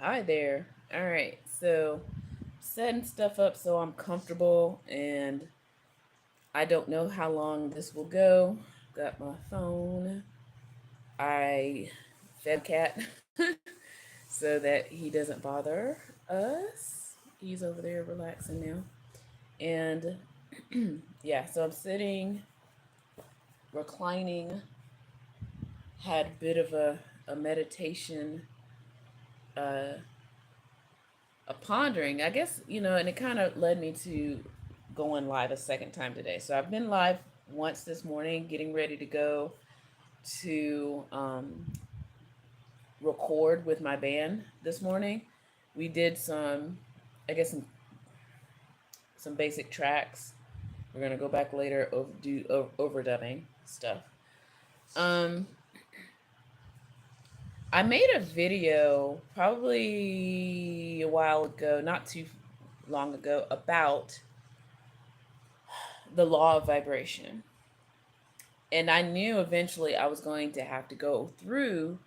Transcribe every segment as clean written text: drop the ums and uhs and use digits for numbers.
Hi there. All right, so setting stuff up so I'm comfortable, and I don't know how long this will go. Got my phone. I fed my cat so that he doesn't bother us. He's over there relaxing now. And yeah, so I'm sitting, reclining, had a bit of a meditation, uh, a pondering, I guess, and it kind of led me to going live a second time today. So I've been live once this morning, getting ready to go to record with my band this morning. We did I guess, some basic tracks. We're gonna go back later, do overdubbing stuff. Um, I made a video probably a while ago, not too long ago, about the law of vibration. And I knew eventually I was going to have to go through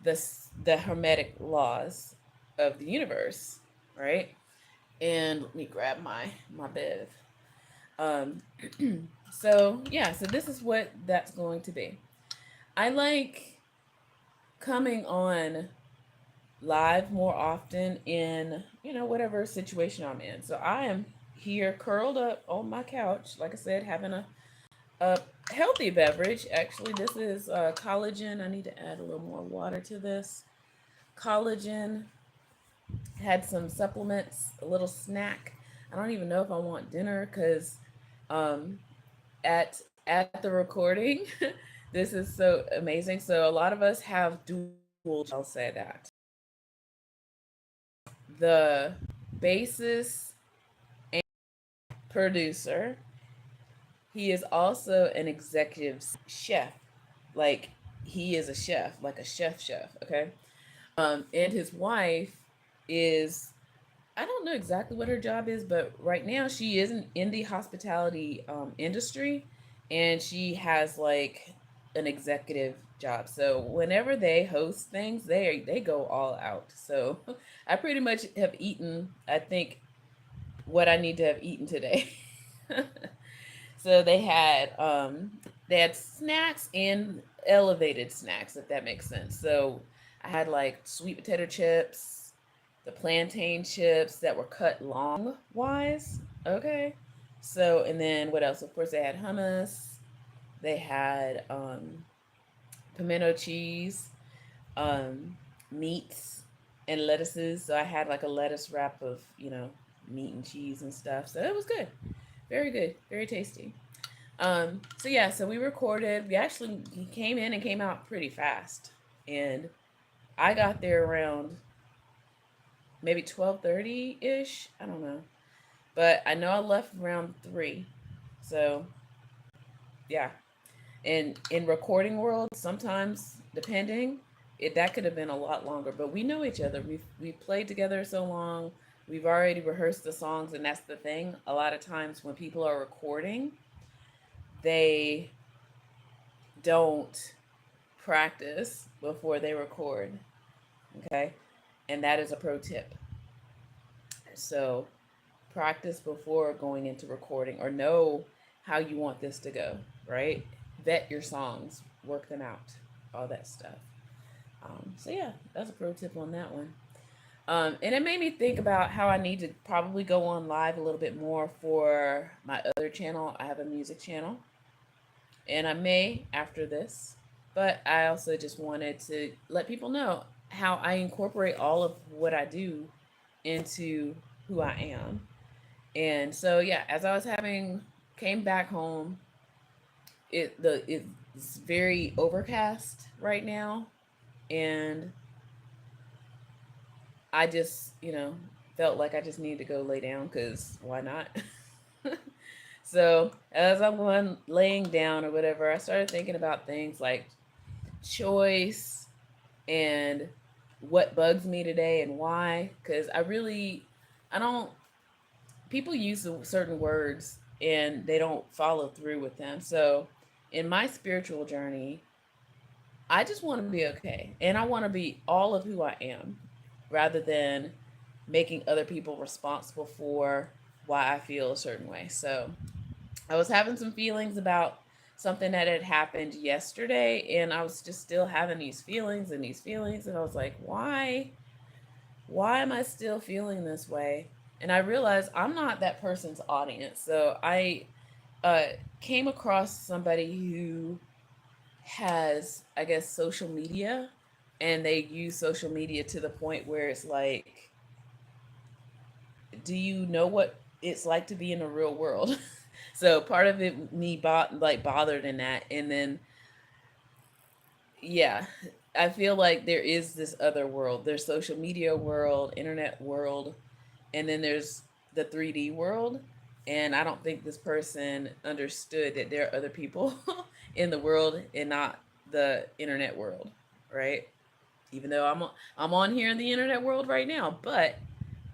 the hermetic laws of the universe, right? And let me grab my bev. Um, so yeah, so this is what that's going to be. I like coming on live more often in whatever situation I'm in. So I am here curled up on my couch, like I said, having a healthy beverage. Actually, this is collagen. I need to add a little more water to this. Collagen. Had some supplements, a little snack. I don't even know if I want dinner because um, at the recording, this is so amazing. So a lot of us have dual. I'll say that the bassist and producer. He is also an executive chef. Like he is a chef, like a chef, okay? And his wife is, I don't know exactly what her job is, but right now she is in the hospitality industry, and she has like an executive job. So whenever they host things, they go all out. So I pretty much have eaten, I think, what I need to have eaten today. So they had snacks and elevated snacks, if that makes sense. So I had like sweet potato chips, the plantain chips that were cut long wise. Okay. So and then what else? Of course they had hummus. They had pimento cheese, um, meats and lettuces. So I had like a lettuce wrap of, meat and cheese and stuff. So it was good. Very good. Very tasty. So yeah, so we recorded. We actually came in and came out pretty fast. And I got there around maybe 12:30 ish. I don't know. But I know I left around 3. So yeah. And in recording world, sometimes depending, that could have been a lot longer. But we know each other. We played together so long. We've already rehearsed the songs, and that's the thing. A lot of times when people are recording, they don't practice before they record. Okay. And that is a pro tip. So practice before going into recording, or know how you want this to go, right? Vet your songs, work them out, all that stuff. So yeah, that's a pro tip on that one. And it made me think about how I need to probably go on live a little bit more for my other channel. I have a music channel, and I may after this, but I also just wanted to let people know how I incorporate all of what I do into who I am. And so yeah, as I was having came back home, it's very overcast right now, and I just, felt like I just need to go lay down cuz why not? So, as I'm going laying down or whatever, I started thinking about things like choice and what bugs me today and why. Because I don't, people use certain words and they don't follow through with them. So, in my spiritual journey, I just want to be okay. And I want to be all of who I am, rather than making other people responsible for why I feel a certain way. So I was having some feelings about something that had happened yesterday, and I was just still having these feelings and these feelings, and I was like, why am I still feeling this way? And I realized I'm not that person's audience. So I uh, came across somebody who has, I guess, social media, and they use social media to the point where it's like, do you know what it's like to be in the real world? So part of it, me bothered in that, and then yeah, I feel like there is this other world. There's social media world, internet world, and then there's the 3D world. And I don't think this person understood that there are other people in the world and not the internet world, right? Even though I'm on here in the internet world right now, but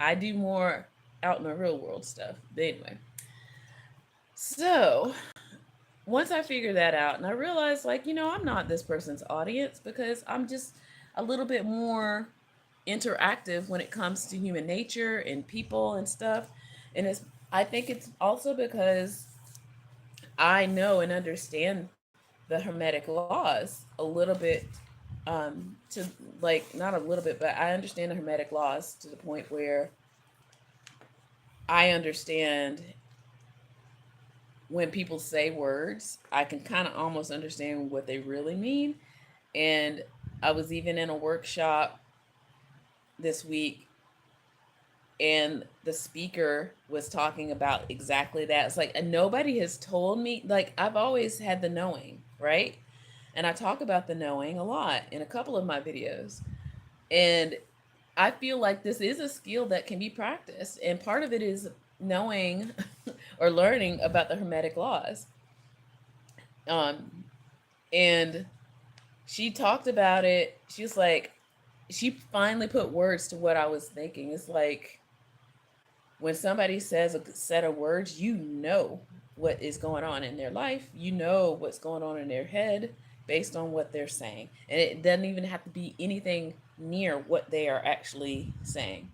I do more out in the real world stuff. But anyway, so once I figured that out, and I realized, like, I'm not this person's audience because I'm just a little bit more interactive when it comes to human nature and people and stuff. And I think it's also because I know and understand the Hermetic laws a little bit, to, like, not a little bit, but I understand the Hermetic laws to the point where I understand when people say words, I can kind of almost understand what they really mean. And I was even in a workshop this week, and the speaker was talking about exactly that. It's like, and nobody has told me, like, I've always had the knowing, right? And I talk about the knowing a lot in a couple of my videos. And I feel like this is a skill that can be practiced. And part of it is knowing or learning about the Hermetic laws. Um, and she talked about it. She was like, she finally put words to what I was thinking. It's like when somebody says a set of words, you know what is going on in their life. You know what's going on in their head based on what they're saying. And it doesn't even have to be anything near what they are actually saying.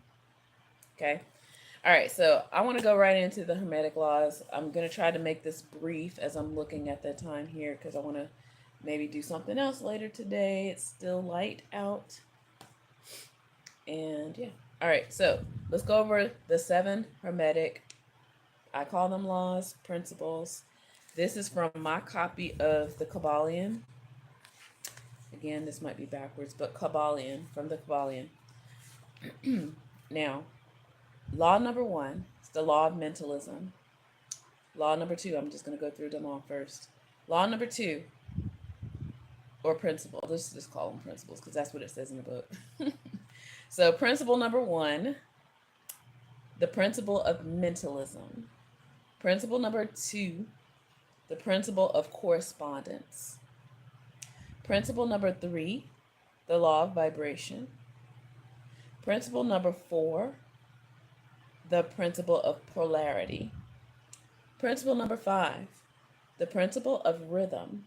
Okay. All right. So I want to go right into the Hermetic laws. I'm going to try to make this brief as I'm looking at the time here because I want to maybe do something else later today. It's still light out. And yeah. All right. So let's go over the 7 Hermetic, I call them laws, principles. This is from my copy of the Kybalion. Again, this might be backwards, but Kybalion, from the Kybalion. Now, law number 1 is the law of mentalism. Law number 2, I'm just going to go through them all first. Law number 2, or principle. Let's just call them principles because that's what it says in the book. So, principle number 1, the principle of mentalism. Principle number 2, the principle of correspondence. Principle number 3, the law of vibration. Principle number 4, the principle of polarity. Principle number 5, the principle of rhythm.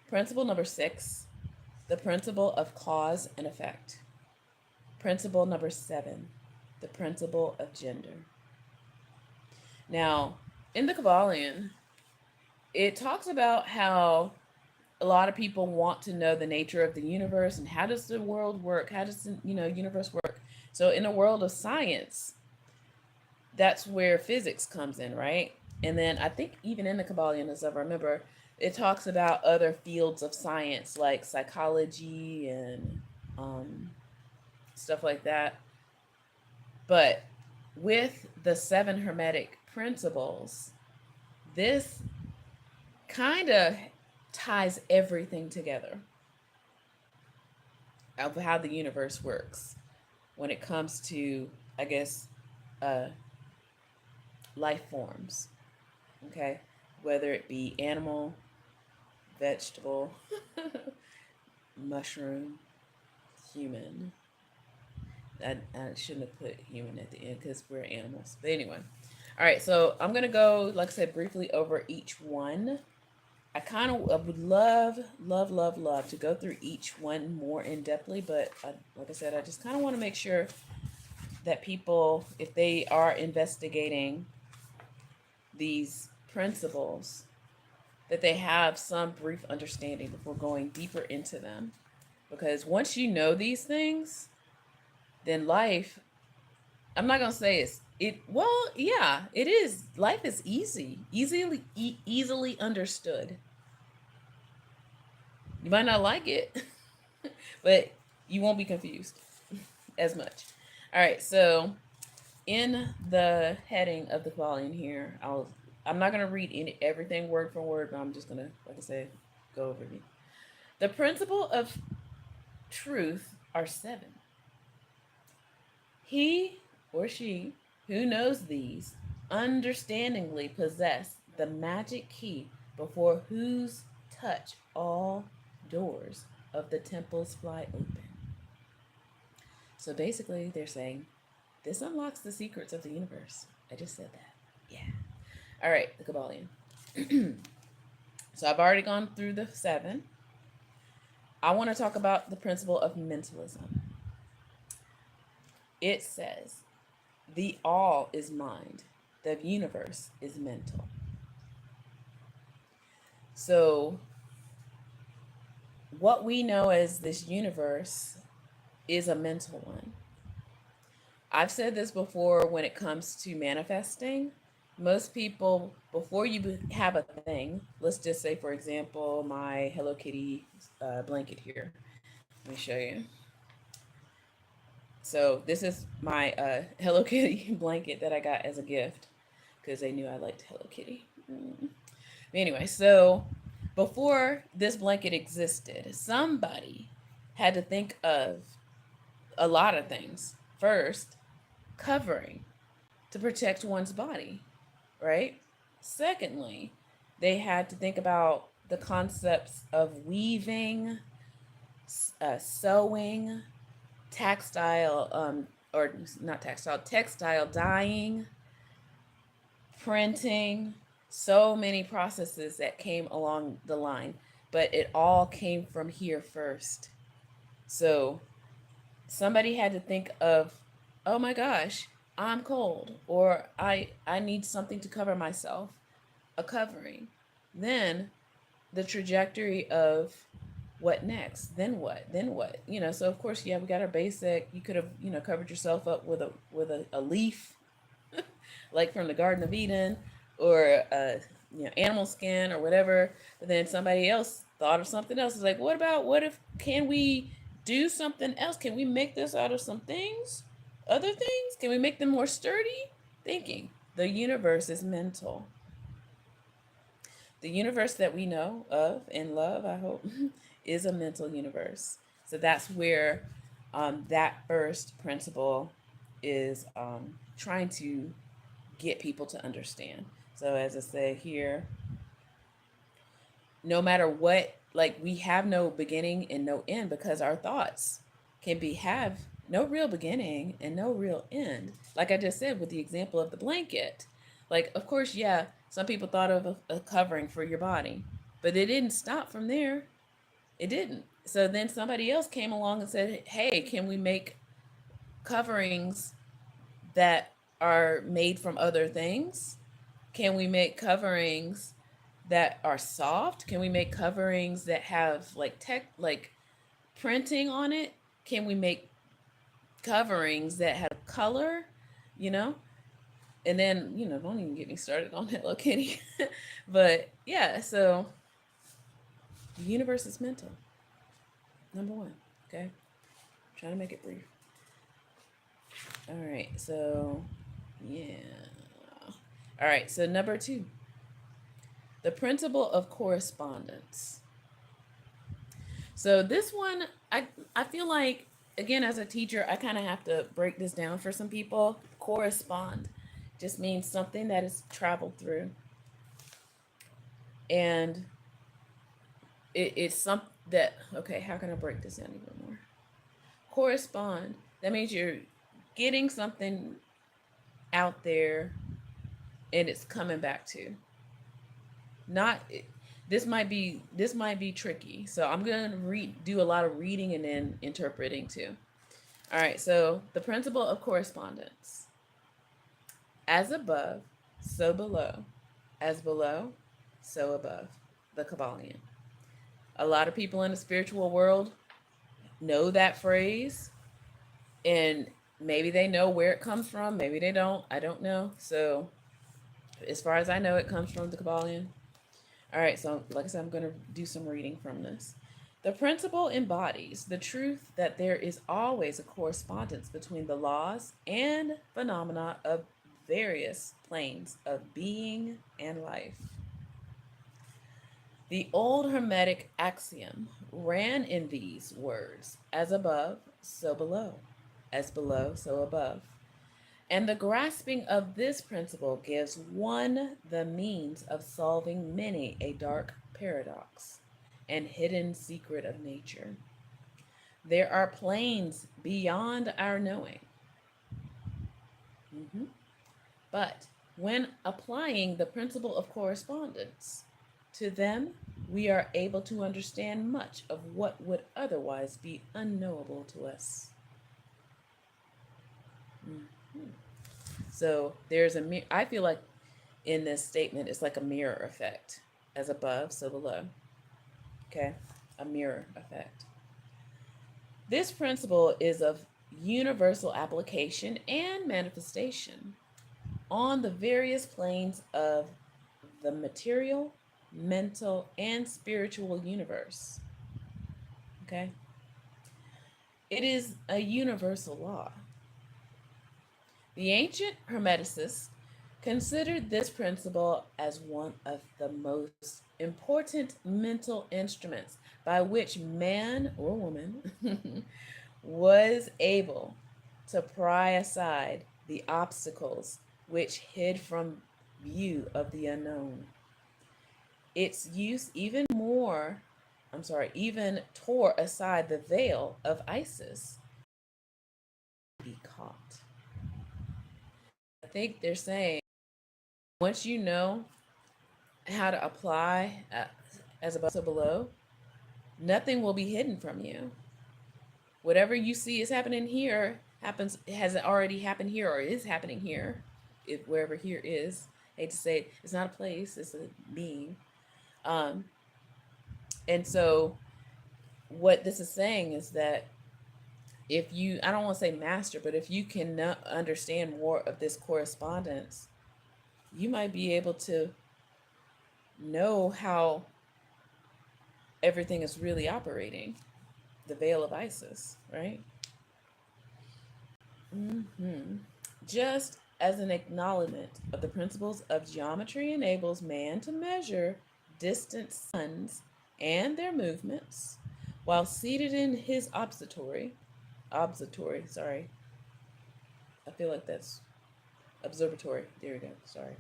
Principle number 6, the principle of cause and effect. Principle number 7, the principle of gender. Now, in the Kybalion, it talks about how a lot of people want to know the nature of the universe and how does the world work? How does the universe work? So in the world of science, that's where physics comes in, right? And then I think even in the Kybalion, as I remember, it talks about other fields of science like psychology and stuff like that. But with the 7 Hermetic principles, this kind of ties everything together of how the universe works when it comes to, I guess, uh, life forms. Okay, whether it be animal, vegetable, mushroom, human. I shouldn't have put human at the end because we're animals. But anyway, all right. So I'm gonna go, like I said, briefly over each one. I kind of would love, love, love, love to go through each one more in depthly, but like I said, I just kind of want to make sure that people, if they are investigating these principles, that they have some brief understanding before going deeper into them. Because once you know these things, then life, I'm not gonna say it. Well, yeah, it is. Life is easily understood. You might not like it, but you won't be confused as much. All right, so in the heading of the Kybalion here, I'm not gonna read everything word for word, but I'm just gonna, like I said, go over it. The principle of truth are seven. He or she who knows these understandingly possess the magic key before whose touch all doors of the temples fly open. So basically, they're saying this unlocks the secrets of the universe. I just said that. Yeah. All right, the Kybalion. So I've already gone through the seven. I want to talk about the principle of mentalism. It says, the all is mind, the universe is mental. So, what we know as this universe is a mental one. I've said this before when it comes to manifesting. Most people, before you have a thing, let's just say, for example, my Hello Kitty blanket here. Let me show you. So, this is my Hello Kitty blanket that I got as a gift because they knew I liked Hello Kitty. Anyway, so before this blanket existed, somebody had to think of a lot of things. First, covering to protect one's body, right? Secondly, they had to think about the concepts of weaving, sewing, textile, or not textile, textile dyeing, printing, so many processes that came along the line, but it all came from here first. So somebody had to think of, oh my gosh, I'm cold, or I need something to cover myself, a covering. Then the trajectory of what next, then what, then what, so of course, yeah, we got our basic. You could have, covered yourself up with a leaf, like from the Garden of Eden, or animal skin or whatever. But then somebody else thought of something else. It's like, what if can we do something else? Can we make this out of some things? Other things? Can we make them more sturdy? Thinking. The universe is mental. The universe that we know of and love, I hope, is a mental universe. So that's where that first principle is trying to get people to understand. So as I say here, no matter what, like, we have no beginning and no end, because our thoughts can have no real beginning and no real end. Like I just said with the example of the blanket. Like, of course, yeah, some people thought of a covering for your body, but it didn't stop from there. It didn't. So then somebody else came along and said, hey, can we make coverings that are made from other things? Can we make coverings that are soft? Can we make coverings that have like printing on it? Can we make coverings that have color? You know? And then, don't even get me started on Hello Kitty. But yeah, so the universe is mental. Number one. Okay? I'm trying to make it brief. All right, so yeah. All right, so number two, the principle of correspondence. So this one, I feel like, again, as a teacher, I kind of have to break this down for some people. Correspond just means something that is traveled through. And it's something that, okay, how can I break this down even more? Correspond, that means you're getting something out there and it's coming back to. Not This might be tricky. So I'm going to do a lot of reading and then interpreting too. All right, so the principle of correspondence. As above, so below. As below, so above. The Kybalion. A lot of people in the spiritual world know that phrase, and maybe they know where it comes from, maybe they don't. I don't know. So, as far as I know, it comes from the Kybalion. All right, so like I said, I'm going to do some reading from this. The principle embodies the truth that there is always a correspondence between the laws and phenomena of various planes of being and life. The old Hermetic axiom ran in these words: as above, so below, as below, so above. And the grasping of this principle gives one the means of solving many a dark paradox and hidden secret of nature. There are planes beyond our knowing. Mhm. But when applying the principle of correspondence to them, we are able to understand much of what would otherwise be unknowable to us. Mhm. So I feel like in this statement, it's like a mirror effect. As above, so below. Okay? A mirror effect. This principle is of universal application and manifestation on the various planes of the material, mental, and spiritual universe. Okay? It is a universal law. The ancient Hermeticists considered this principle as one of the most important mental instruments by which man or woman was able to pry aside the obstacles which hid from view of the unknown. Its use even tore aside the veil of Isis to be caught. I think they're saying once you know how to apply as above so below, nothing will be hidden from you. Whatever you see is happening here has already happened here or is happening here, if wherever here is. I hate to say it, it's not a place, it's a being. Um, and so what this is saying is that if you, I don't want to say master, but if you can understand more of this correspondence, you might be able to know how everything is really operating. The veil of Isis, right? Hmm. Just as an acknowledgement of the principles of geometry enables man to measure distant suns and their movements while seated in his observatory, sorry. I feel like that's observatory. There we go. Sorry.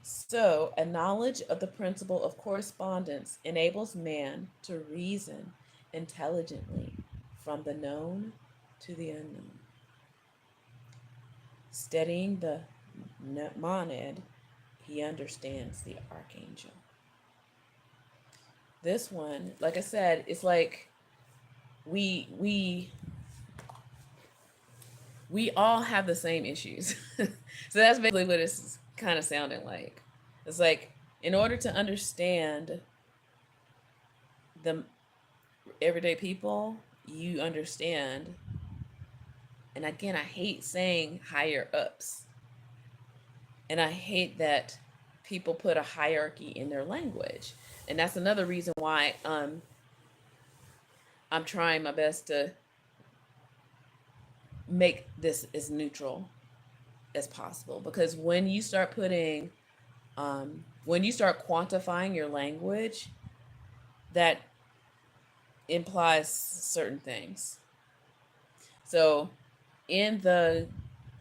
So, a knowledge of the principle of correspondence enables man to reason intelligently from the known to the unknown. Studying the monad, he understands the archangel. This one, like I said, it's like we we all have the same issues. So that's basically what it's kind of sounding like. It's like in order to understand the everyday people, you understand. And again, I hate saying higher ups. And I hate that people put a hierarchy in their language. And that's another reason why I'm trying my best to make this as neutral as possible. Because when you start quantifying your language, that implies certain things. So, in the,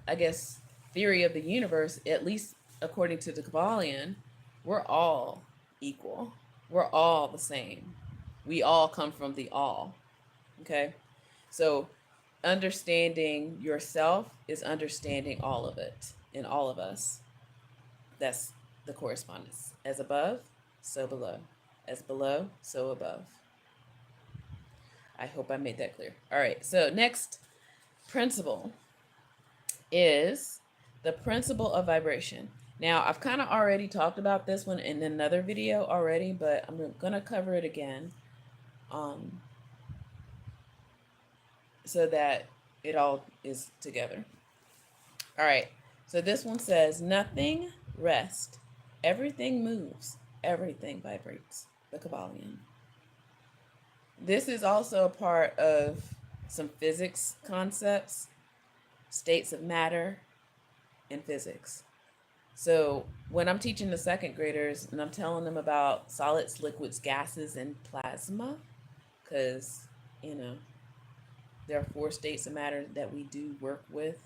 I guess, theory of the universe, at least according to the Kybalion, we're all equal. We're all the same. We all come from the all. Okay? So, understanding yourself is understanding all of it in all of us. That's the correspondence. As above, so below. As below, so above. I hope I made that clear. All right, so next principle is the principle of vibration. Now, I've kind of already talked about this one in another video already, but I'm going to cover it again um, so that it all is together. All right, so this one says, nothing rests, everything moves, everything vibrates. The Kybalion. This is also a part of some physics concepts, states of matter, and physics. So when I'm teaching the second graders and I'm telling them about solids, liquids, gases, and plasma, because, you know, there are 4 states of matter that we do work with.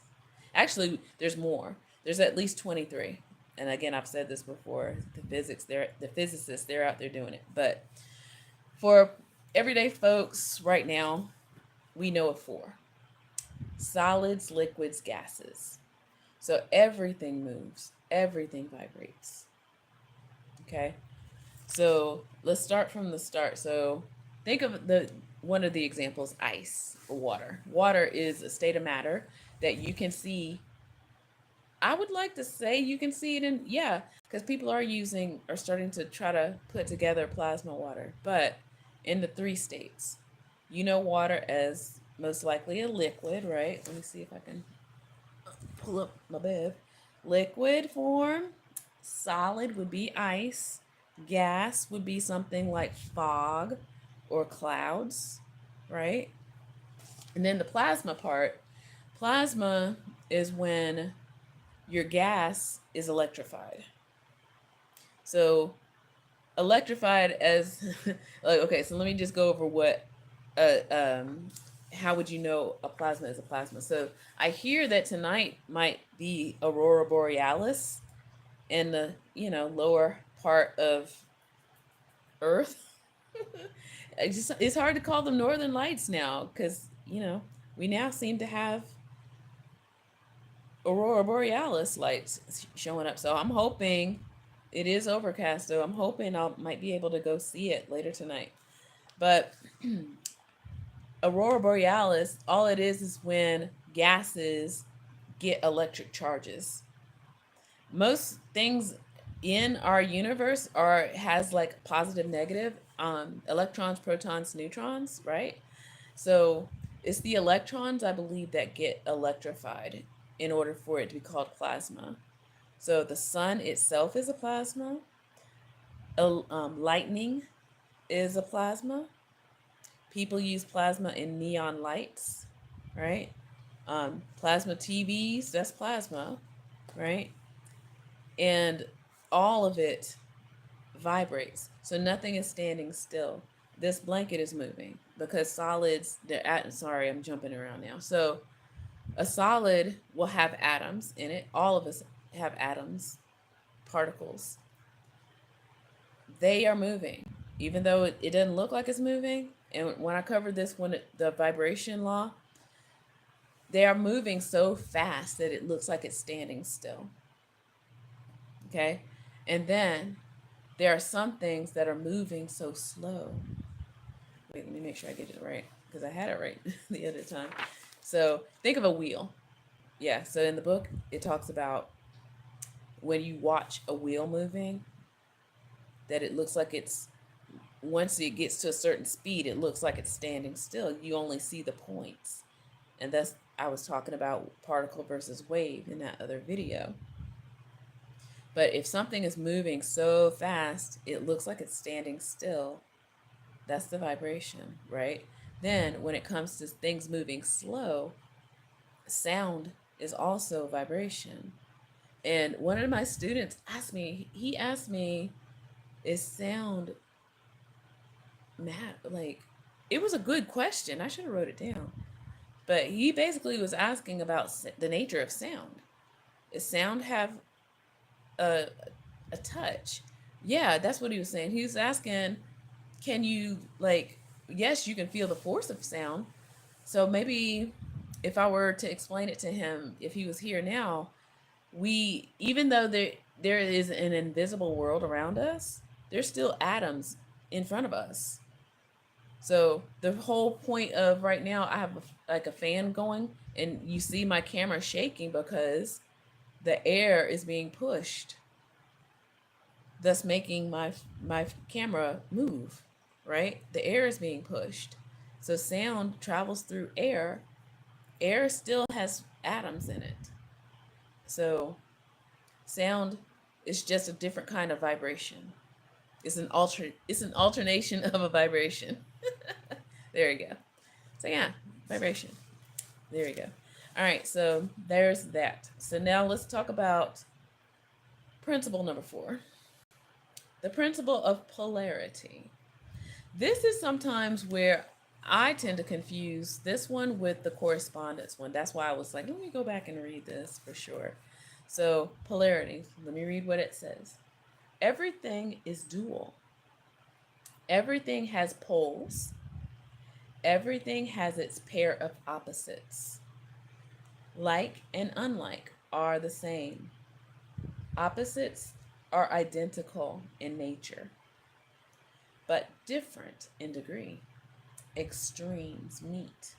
Actually, there's more. There's at least 23. And again, I've said this before. The physicists, they're out there doing it. But for everyday folks right now, we know of 4: solids, liquids, gases. So everything moves, everything vibrates. Okay? So let's start from the start. So think of one of the examples, ice or water. Water is a state of matter that you can see. I would like to say you can see it in, yeah, because people are starting to try to put together plasma water, but in the 3 states. You know water as most likely a liquid, right? Let me see if I can pull up my bib. Liquid form, solid would be ice, gas would be something like fog or clouds, right? And then the plasma part, plasma is when your gas is electrified. So electrified as like, okay, so let me just go over what uh, um how would you know a plasma is a plasma. So I hear that tonight might be aurora borealis in the, you know, lower part of earth. It's hard to call them northern lights now because, you know, we now seem to have aurora borealis lights showing up. So I'm hoping, it is overcast though, I'm hoping I might be able to go see it later tonight. But aurora borealis, all it is when gases get electric charges. Most things in our universe has like positive, negative, electrons, protons, neutrons, right? So it's the electrons, I believe, that get electrified in order for it to be called plasma. So the sun itself is a plasma. Lightning is a plasma. People use plasma in neon lights, right? Plasma TVs, that's plasma, right? And all of it vibrates. So nothing is standing still. This blanket is moving because solids, sorry, I'm jumping around now. So a solid will have atoms in it. All of us have atoms, particles. They are moving, even though it doesn't look like it's moving. And when I covered this, the vibration law, they are moving so fast that it looks like it's standing still. Okay? And then there are some things that are moving so slow. Wait, let me make sure I get it right because I had it right the other time. So think of a wheel. Yeah, so in the book, it talks about when you watch a wheel moving, that it looks like once it gets to a certain speed, it looks like it's standing still. You only see the points. And I was talking about particle versus wave in that other video. But if something is moving so fast, it looks like it's standing still. That's the vibration, right? Then when it comes to things moving slow, sound is also vibration. And one of my students asked me, is sound matter? Like, it was a good question. I should have wrote it down. But he basically was asking about the nature of sound. Does sound have a, a touch? Yeah, that's what he was saying. He was asking, can you, like, yes, you can feel the force of sound. So maybe if I were to explain it to him, if he was here now, even though there is an invisible world around us, there's still atoms in front of us. So the whole point of right now, I have like a fan going, and you see my camera shaking because the air is being pushed, thus making my camera move. Right, the air is being pushed, so sound travels through air. Air still has atoms in it, so sound is just a different kind of vibration. It's an alternation of a vibration. There you go. So yeah, vibration. There you go. All right, so there's that. So now let's talk about principle number 4. The principle of polarity. This is sometimes where I tend to confuse this one with the correspondence one. That's why I was like, let me go back and read this for sure. So, polarity. Let me read what it says. Everything is dual. Everything has poles. Everything has its pair of opposites. Like and unlike are the same. Opposites are identical in nature, but different in degree. Extremes meet.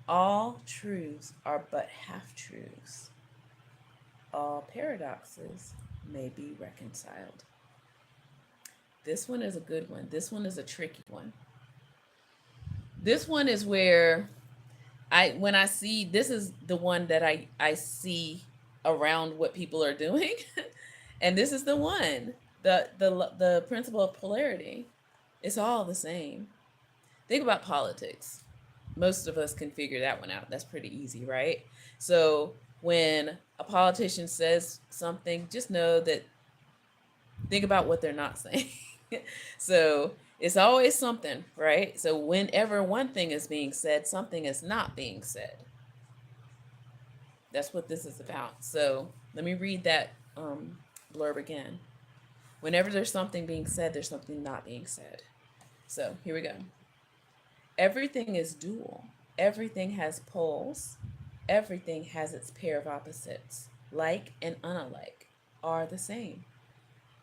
All truths are but half truths. All paradoxes may be reconciled. This one is a good one. This one is a tricky one. This one is where when I see, this is the one that I see around what people are doing. And this is the one, the principle of polarity. It's all the same. Think about politics. Most of us can figure that one out. That's pretty easy, right? So when a politician says something, just know that, think about what they're not saying. So it's always something, right? So whenever one thing is being said, something is not being said. That's what this is about. So let me read that blurb again. Whenever there's something being said, there's something not being said. So here we go. Everything is dual. Everything has poles. Everything has its pair of opposites. Like and unlike are the same.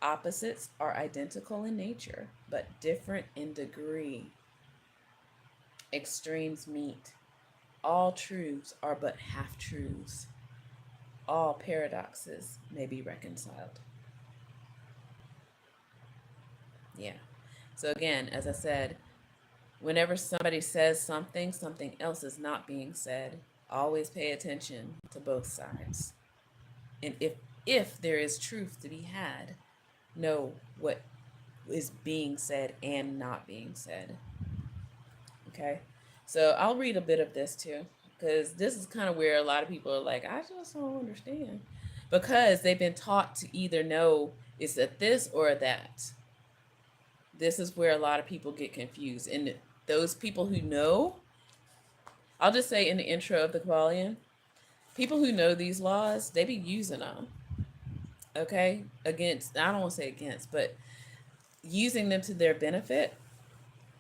Opposites are identical in nature, but different in degree. Extremes meet. All truths are but half truths. All paradoxes may be reconciled. Yeah. So again, as I said, whenever somebody says something, something else is not being said. Always pay attention to both sides. And if there is truth to be had, know what is being said and not being said. Okay? So I'll read a bit of this too, because this is kind of where a lot of people are like, I just don't understand. Because they've been taught to either know it's a this or a that. This is where a lot of people get confused. And those people who know, I'll just say in the intro of the Kybalion, people who know these laws, they be using them. Okay? Against, I don't want to say against, but using them to their benefit.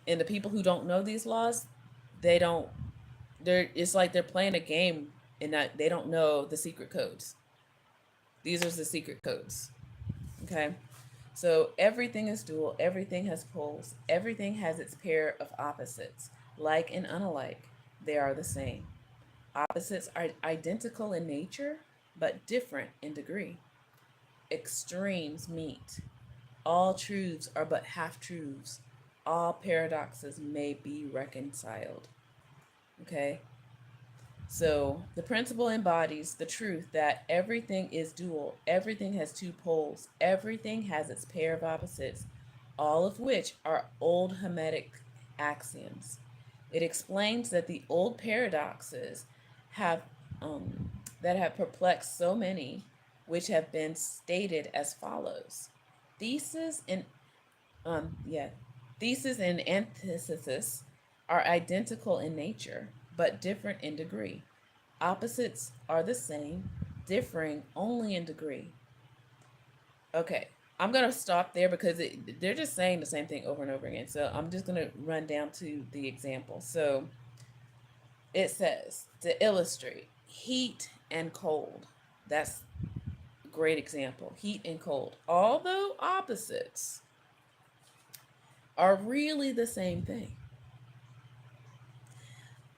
And the people who don't know these laws, it's like they're playing a game and they don't know the secret codes. These are the secret codes. Okay? So everything is dual, everything has poles, everything has its pair of opposites. Like and unlike, they are the same. Opposites are identical in nature, but different in degree. Extremes meet. All truths are but half truths. All paradoxes may be reconciled. Okay? So the principle embodies the truth that everything is dual, everything has two poles, everything has its pair of opposites, all of which are old Hermetic axioms. It explains that the old paradoxes have that have perplexed so many, which have been stated as follows: thesis and thesis and antithesis are identical in nature, but different in degree. Opposites are the same, differing only in degree. Okay, I'm going to stop there because they're just saying the same thing over and over again. So I'm just going to run down to the example. So it says, to illustrate, heat and cold. That's a great example. Heat and cold. Although opposites, are really the same thing.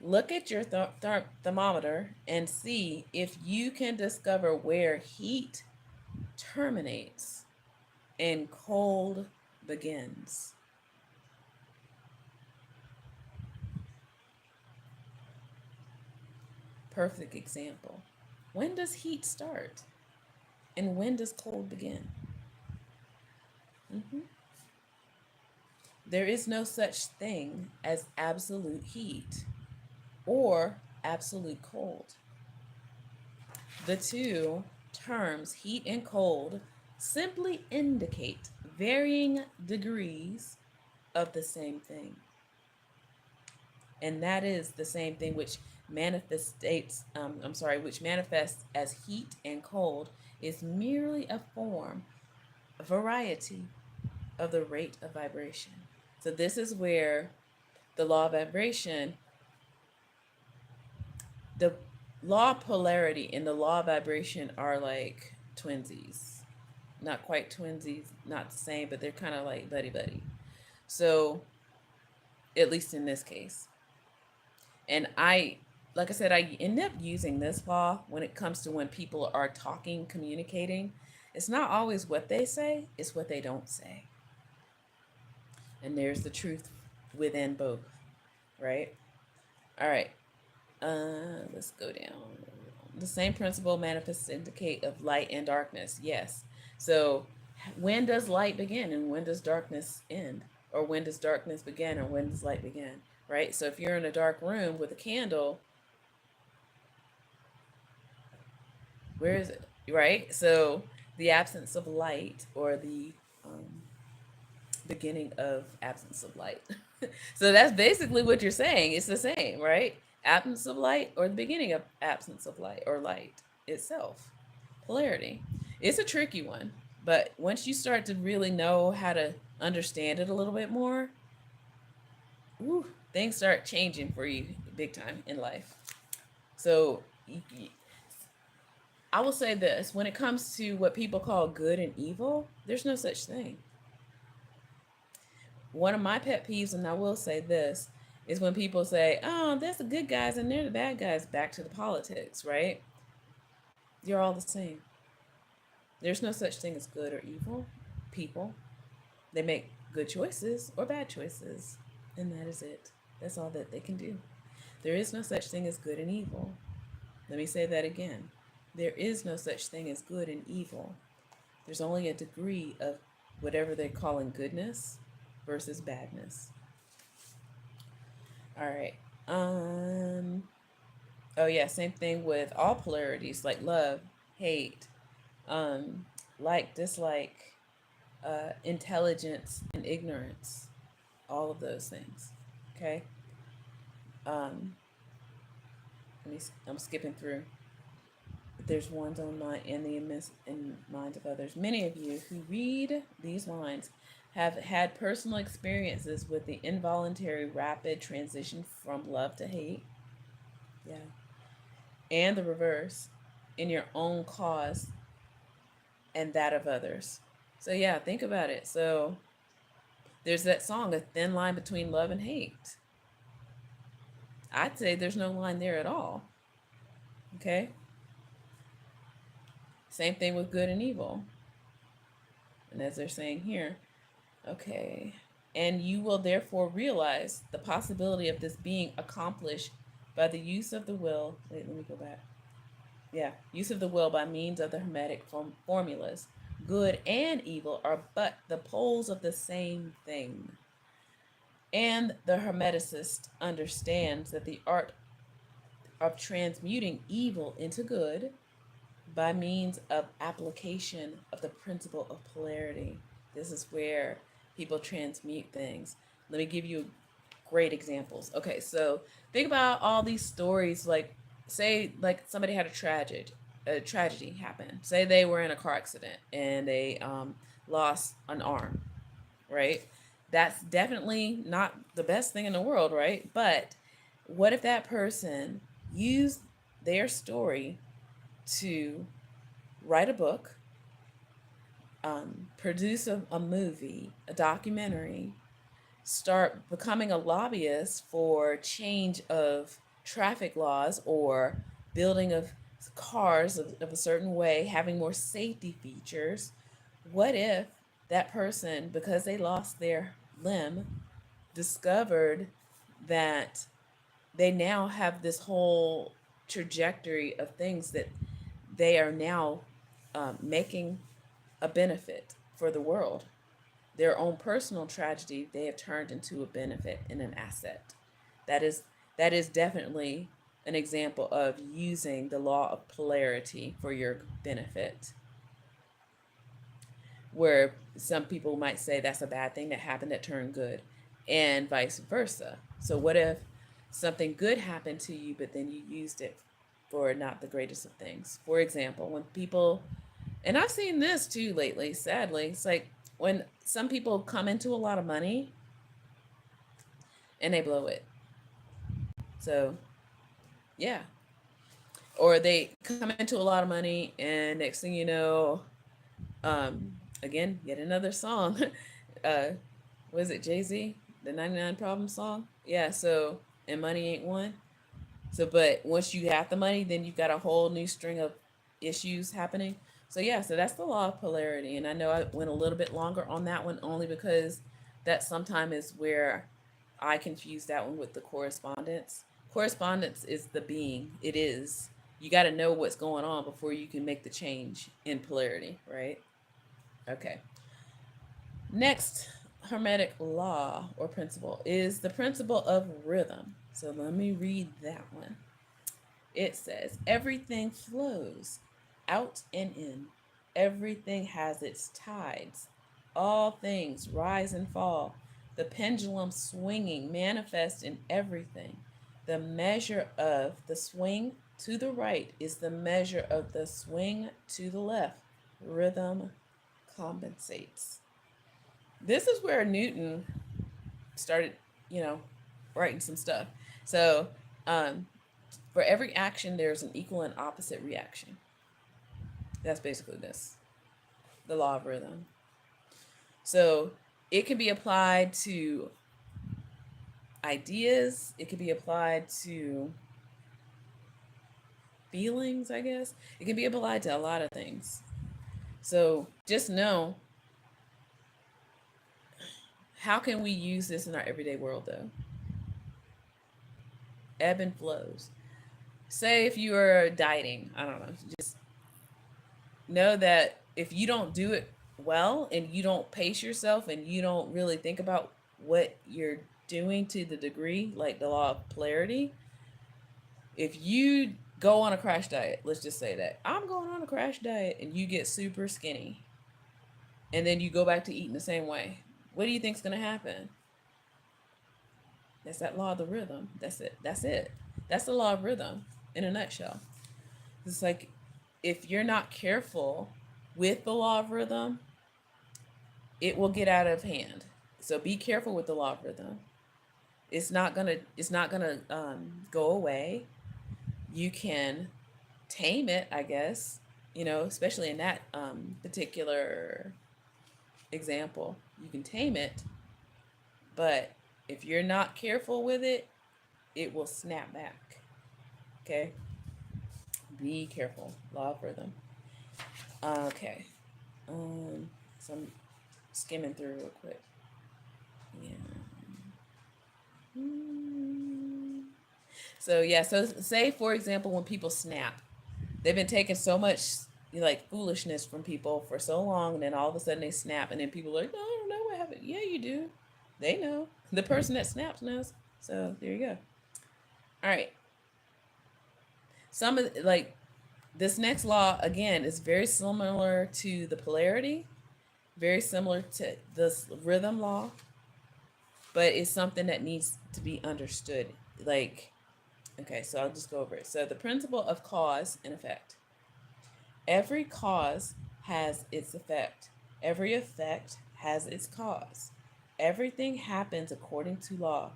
Look at your thermometer and see if you can discover where heat terminates and cold begins. Perfect example. When does heat start and when does cold begin? hmm There is no such thing as absolute heat or absolute cold. The two terms, heat and cold, simply indicate varying degrees of the same thing. And that is the same thing which which manifests as heat and cold is merely a form, a variety of the rate of vibration. So this is where the law of vibration, the law of polarity and the law of vibration are like twinsies. Not quite twinsies, not the same, but they're kind of like buddy buddy. So, at least in this case. And like I said, I end up using this law when it comes to when people are talking, communicating. It's not always what they say, it's what they don't say. And there's the truth within both, right? All right. Let's go down. The same principle manifests indicate of light and darkness. Yes. So when does light begin and when does darkness end? Or when does darkness begin or when does light begin? Right? So if you're in a dark room with a candle, where is it? Right? So the absence of light or the beginning of absence of light. So that's basically what you're saying. It's the same, right? Absence of light or the beginning of absence of light or light itself. Polarity. It's a tricky one, but once you start to really know how to understand it a little bit more, whew, things start changing for you big time in life. So I will say this, when it comes to what people call good and evil, there's no such thing. One of my pet peeves, and I will say this, is when people say, oh, there's the good guys and they're the bad guys, back to the politics, right? You're all the same. There's no such thing as good or evil people. They make good choices or bad choices, and that is it. That's all that they can do. There is no such thing as good and evil. Let me say that again. There is no such thing as good and evil. There's only a degree of whatever they're calling goodness versus badness. All right. Oh yeah, same thing with all polarities like love, hate, like, dislike, intelligence and ignorance, all of those things. Okay. Um, I'm skipping through. There's ones on my in the in minds of others. Many of you who read these lines have had personal experiences with the involuntary rapid transition from love to hate. Yeah. And the reverse in your own cause and that of others. So yeah, think about it. So there's that song, A Thin Line Between Love and Hate. I'd say there's no line there at all. Okay? Same thing with good and evil. And as they're saying here, okay. And you will therefore realize the possibility of this being accomplished by the use of the will. Wait, let me go back. Yeah, use of the will by means of the Hermetic formulas. Good and evil are but the poles of the same thing. And the Hermeticist understands that the art of transmuting evil into good by means of application of the principle of polarity. This is where people transmute things. Let me give you great examples. Okay, so think about all these stories, like say like somebody had a tragedy happen. Say they were in a car accident and they lost an arm, right? That's definitely not the best thing in the world, right? But what if that person used their story to write a book, produce a movie, a documentary, start becoming a lobbyist for change of traffic laws or building of cars of a certain way, having more safety features, what if that person, because they lost their limb, discovered that they now have this whole trajectory of things that they are now making a benefit for the world. Their own personal tragedy they have turned into a benefit and an asset. That is that is definitely an example of using the law of polarity for your benefit. Where some people might say that's a bad thing that happened that turned good, and vice versa. So what if something good happened to you, but then you used it for not the greatest of things? For example, when people, and I've seen this too lately, sadly, it's like when some people come into a lot of money and they blow it. So, yeah. Or they come into a lot of money and next thing you know, again, yet another song. uh, was it Jay-Z? The 99 Problem song? Yeah, so, and money ain't one. So, but once you have the money, then you've got a whole new string of issues happening. So, yeah, so that's the law of polarity. And I know I went a little bit longer on that one only because that sometimes is where I confuse that one with the correspondence. Correspondence is the being, it is. You got to know what's going on before you can make the change in polarity, right? Okay. Next Hermetic law or principle is the principle of rhythm. So let me read that one. It says, everything flows out and in. Everything has its tides. All things rise and fall. The pendulum swinging manifests in everything. The measure of the swing to the right is the measure of the swing to the left. Rhythm compensates. This is where Newton started, you know, writing some stuff. So, um, for every action, there's an equal and opposite reaction. That's basically this, the law of rhythm. So, it can be applied to ideas, it can be applied to feelings, I guess. It can be applied to a lot of things. So, just know, how can we use this in our everyday world, though? Ebb and flows. Say if you are dieting, I don't know, just know that if you don't do it well and you don't pace yourself and you don't really think about what you're doing to the degree, like the law of polarity, if you go on a crash diet, let's just say that I'm going on a crash diet and you get super skinny and then you go back to eating the same way, what do you think's going to happen? That's that law of the rhythm. That's it. That's it. That's the law of rhythm in a nutshell. It's like if you're not careful with the law of rhythm, it will get out of hand. So be careful with the law of rhythm. It's not gonna go away. You can tame it, I guess. You know, especially in that particular example, you can tame it. But if you're not careful with it, it will snap back. Okay, be careful. Law of rhythm. Okay. So I'm skimming through real quick. Yeah. So yeah, so say for example when people snap, they've been taking so much like foolishness from people for so long, and then all of a sudden they snap, and then people are like, no, I don't know what happened. Yeah, you do. They know. The person that snaps knows. So there you go. All right. Some of like this next law again is very similar to the polarity, very similar to this rhythm law, but it's something that needs to be understood. Like, okay, so I'll just go over it. So the principle of cause and effect. Every cause has its effect. Every effect has its cause. Everything happens according to law.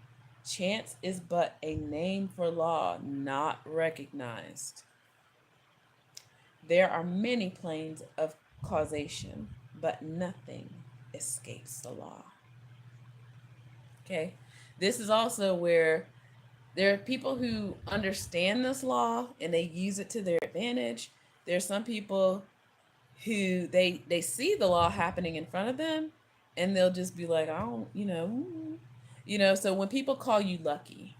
Chance is but a name for law not recognized. There are many planes of causation, but nothing escapes the law. Okay. This is also where there are people who understand this law and they use it to their advantage. There's some people who they see the law happening in front of them and they'll just be like, I don't, so when people call you lucky,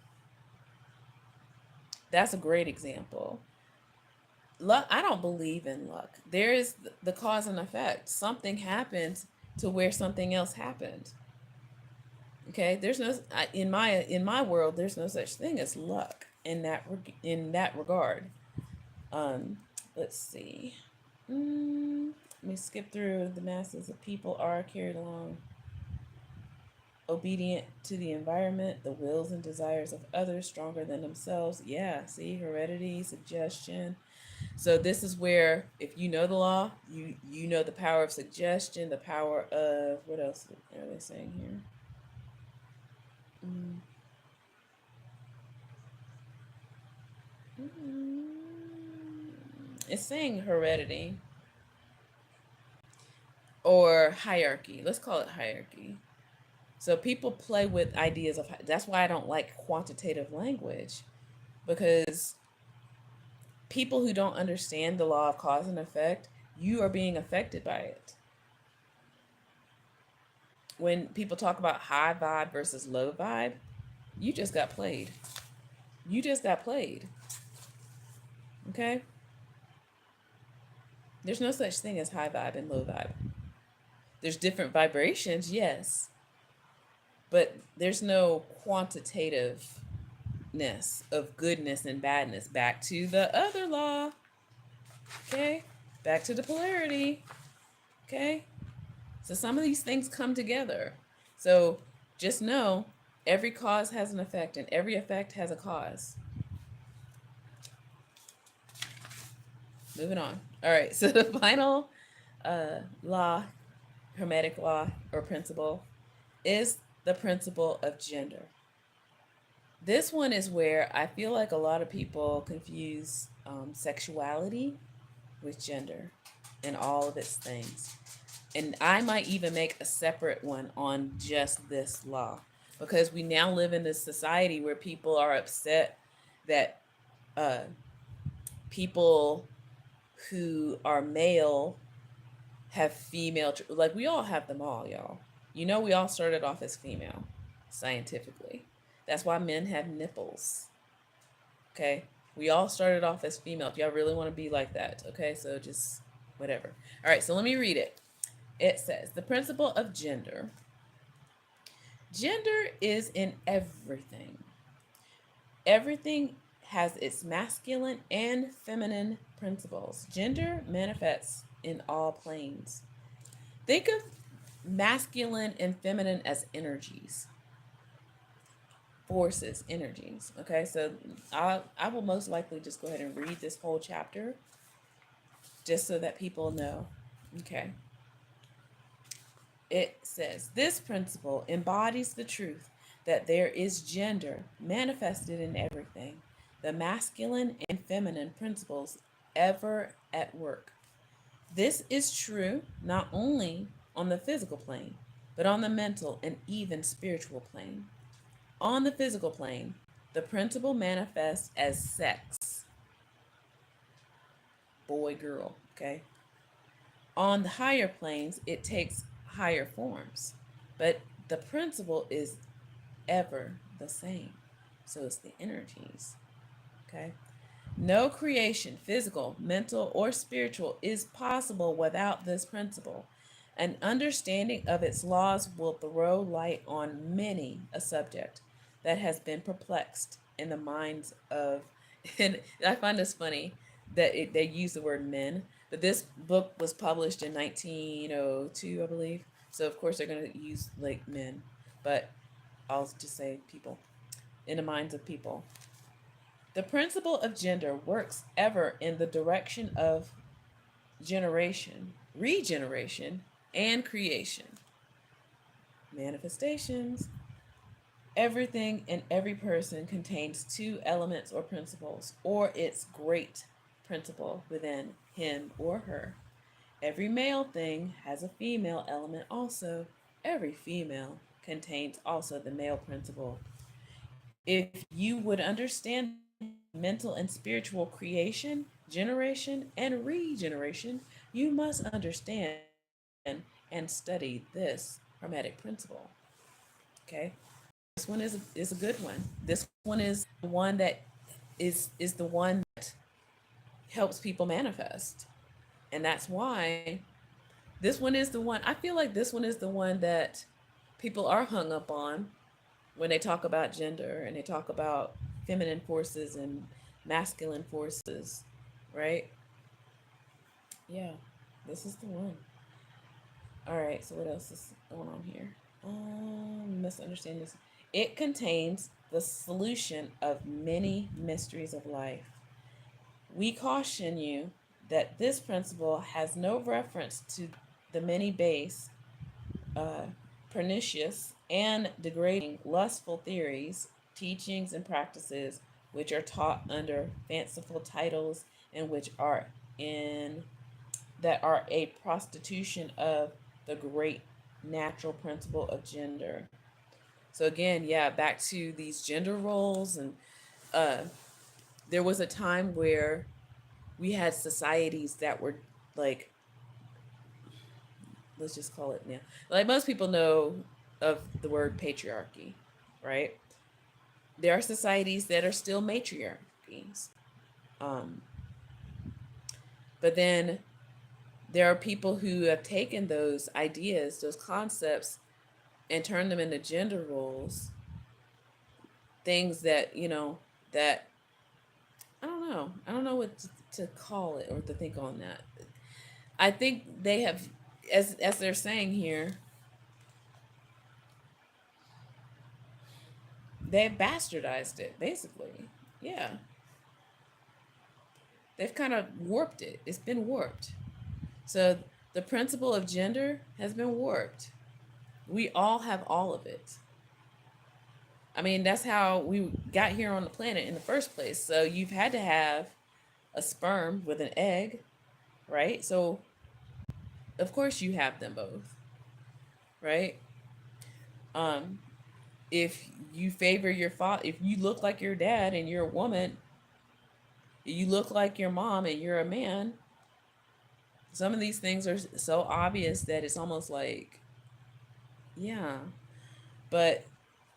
that's a great example. Luck, I don't believe in luck. There is the cause and effect. Something happens to where something else happened. Okay, there's no in my world there's no such thing as luck in that regard. Um, let's see. Let me skip through. The masses of people are carried along, obedient to the environment, the wills and desires of others stronger than themselves. Yeah, see, heredity, suggestion. So this is where, if you know the law, you know the power of suggestion, the power of, what else are they saying here? Mm. It's saying heredity or hierarchy. Let's call it hierarchy. So people play with ideas of, that's why I don't like quantitative language, because people who don't understand the law of cause and effect, you are being affected by it. When people talk about high vibe versus low vibe, you just got played. You just got played. Okay? There's no such thing as high vibe and low vibe. There's different vibrations, yes, but there's no quantitativeness of goodness and badness. Back to the other law. Okay? Back to the polarity. Okay? So some of these things come together. So just know every cause has an effect and every effect has a cause. Moving on. All right. So the final law, Hermetic law or principle, is the principle of gender. This one is where I feel like a lot of people confuse sexuality with gender and all of its things. And I might even make a separate one on just this law, because we now live in this society where people are upset that uh, people who are male have female, like we all have them all, y'all. We all started off as female, scientifically. That's why men have nipples. Okay, we all started off as female. If y'all really want to be like that, okay, so just whatever. All right, so let me read it. It says the principle of gender. Gender is in everything. Everything has its masculine and feminine principles. Gender manifests in all planes. Think of masculine and feminine as energies, forces, energies. Okay, so I will most likely just go ahead and read this whole chapter just so that people know. Okay. It says this principle embodies the truth that there is gender manifested in everything, the masculine and feminine principles ever at work. This is true not only on the physical plane, but on the mental and even spiritual plane. On the physical plane, the principle manifests as sex, boy, girl, okay? On the higher planes, it takes higher forms, but the principle is ever the same. So it's the energies, okay? No creation, physical, mental, or spiritual, is possible without this principle. An understanding of its laws will throw light on many a subject that has been perplexed in the minds of, and I find this funny that they use the word men, but this book was published in 1902, I believe. So of course they're going to use like men, but I'll just say people, in the minds of people. The principle of gender works ever in the direction of generation, regeneration, and creation. Manifestations. Everything and every person contains two elements or principles, or its great principle within him or her. Every male thing has a female element also. Every female contains also the male principle. If you would understand the mental and spiritual creation, generation, and regeneration, you must understand and study this Hermetic principle. Okay, this one is a good one. This one is the one that is the one that helps people manifest, and that's why this one is the one. I feel like this one is the one that people are hung up on when they talk about gender and they talk about feminine forces and masculine forces, right? Yeah, this is the one. All right, so what else is going on here? Misunderstand this. It contains the solution of many mysteries of life. We caution you that this principle has no reference to the many base, uh, pernicious, and degrading lustful theories, teachings, and practices which are taught under fanciful titles and which are in that are a prostitution of the great natural principle of gender. So again, yeah, back to these gender roles, and uh, there was a time where we had societies that were like, let's just call it now, like most people know of the word patriarchy, right? There are societies that are still matriarchies, um, but then there are people who have taken those ideas, those concepts, and turned them into gender roles, things that that I don't know what to call it or to think on that. I think they have, as they're saying here, they've bastardized it basically. Yeah, they've kind of warped it. It's been warped. So the principle of gender has been warped. We all have all of it. I mean, that's how we got here on the planet in the first place. So you've had to have a sperm with an egg, right? So of course you have them both, right? Um, if you favor your father, if you look like your dad and you're a woman, you look like your mom and you're a man. Some of these things are so obvious that it's almost like, yeah. But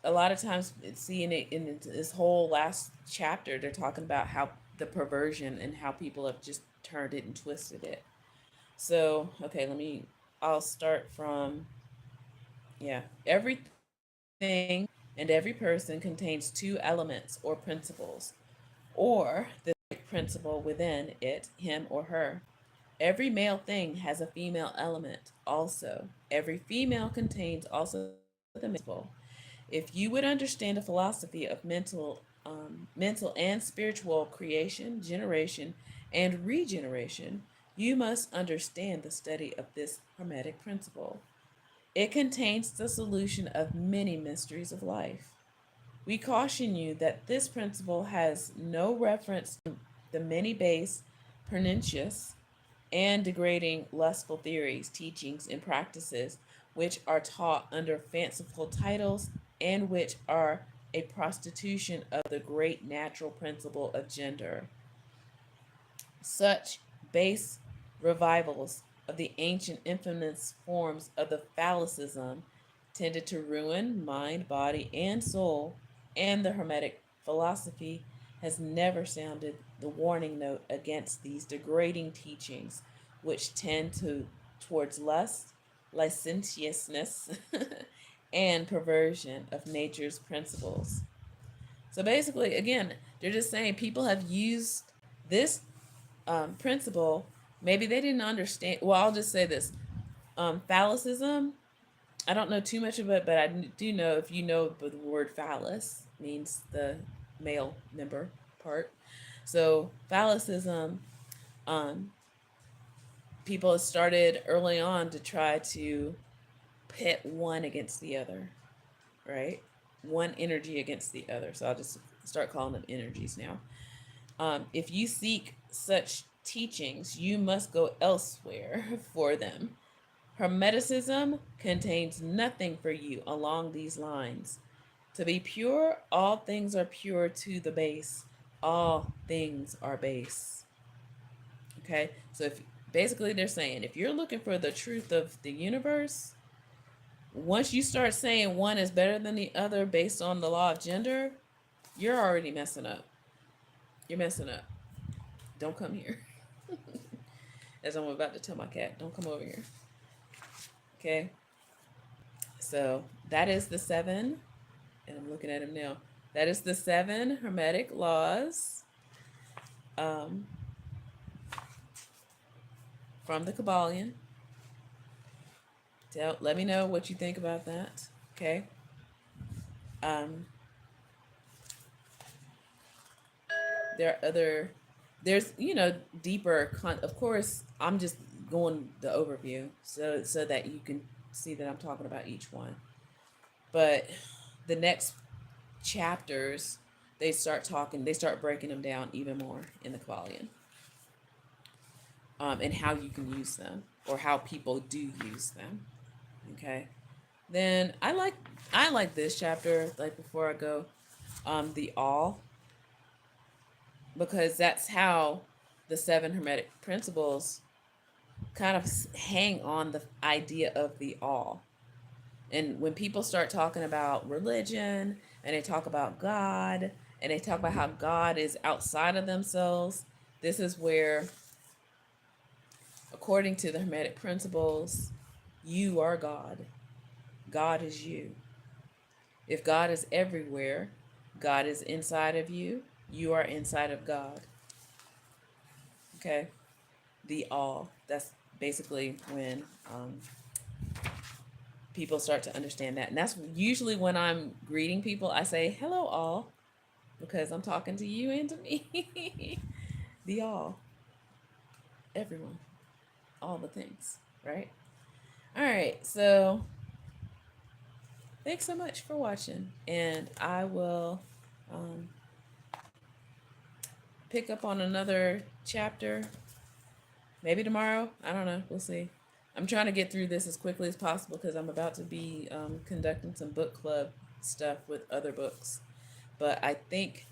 a lot of times, seeing it in this whole last chapter, they're talking about how the perversion and how people have just turned it and twisted it. So, okay, I'll start from, yeah. Everything and every person contains two elements or principles, or the principle within it, him or her. Every male thing has a female element also. Every female contains also the principle. If you would understand the philosophy of mental and spiritual creation, generation, and regeneration, you must understand the study of this Hermetic principle. It contains the solution of many mysteries of life. We caution you that this principle has no reference to the many base, pernicious, and degrading lustful theories, teachings, and practices which are taught under fanciful titles and which are a prostitution of the great natural principle of gender. Such base revivals of the ancient infamous forms of the phallicism tended to ruin mind, body, and soul, and the Hermetic philosophy has never sounded the warning note against these degrading teachings, which tend towards lust, licentiousness, and perversion of nature's principles. So basically, again, they're just saying people have used this principle. Maybe they didn't understand. Well, I'll just say this: phallicism. I don't know too much of it, but I do know, if you know the word phallus means the male member part. So phallicism, um, people have started early on to try to pit one against the other, right? One energy against the other. So I'll just start calling them energies now. If you seek such teachings, you must go elsewhere for them. Hermeticism contains nothing for you along these lines. To be pure, all things are pure to the base. All things are base. Okay? So if basically they're saying if you're looking for the truth of the universe, once you start saying one is better than the other based on the law of gender, you're already messing up. You're messing up. Don't come here. As I'm about to tell my cat, don't come over here. Okay? So that is the 7, and I'm looking at him now. That is the 7 Hermetic laws from the Kybalion. Let me know what you think about that. Okay? There are there's deeper of course I'm just going the overview so that you can see that I'm talking about each one, but the next chapters they start breaking them down even more in the Kybalion, and how you can use them or how people do use them. Okay, then I like this chapter, like before I go, the all, because that's how the 7 Hermetic principles kind of hang on the idea of the all. And when people start talking about religion and they talk about God and they talk about how God is outside of themselves, this is where, according to the Hermetic principles, you are God. God is you. If God is everywhere, God is inside of you. You are inside of God. Okay? The all. That's basically when people start to understand that. And that's usually when I'm greeting people, I say, hello, all, because I'm talking to you and to me. The all. Everyone. All the things. Right? All right. So thanks so much for watching. And I will pick up on another chapter. Maybe tomorrow. I don't know. We'll see. I'm trying to get through this as quickly as possible because I'm about to be conducting some book club stuff with other books. But I think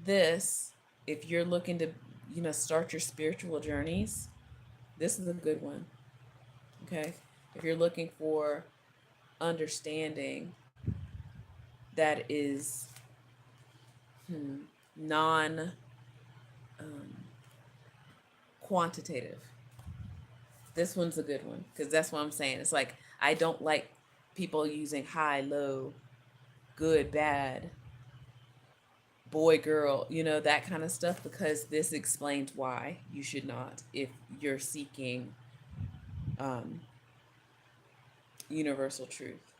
this, if you're looking to, start your spiritual journeys, this is a good one. Okay? If you're looking for understanding that is non quantitative, this one's a good one, because that's what I'm saying. It's like, I don't like people using high, low, good, bad, boy, girl, that kind of stuff, because this explains why you should not if you're seeking universal truth.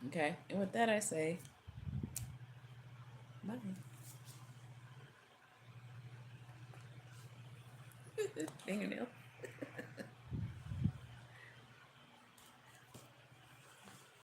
Okay? And with that, I say bye. Fingernail.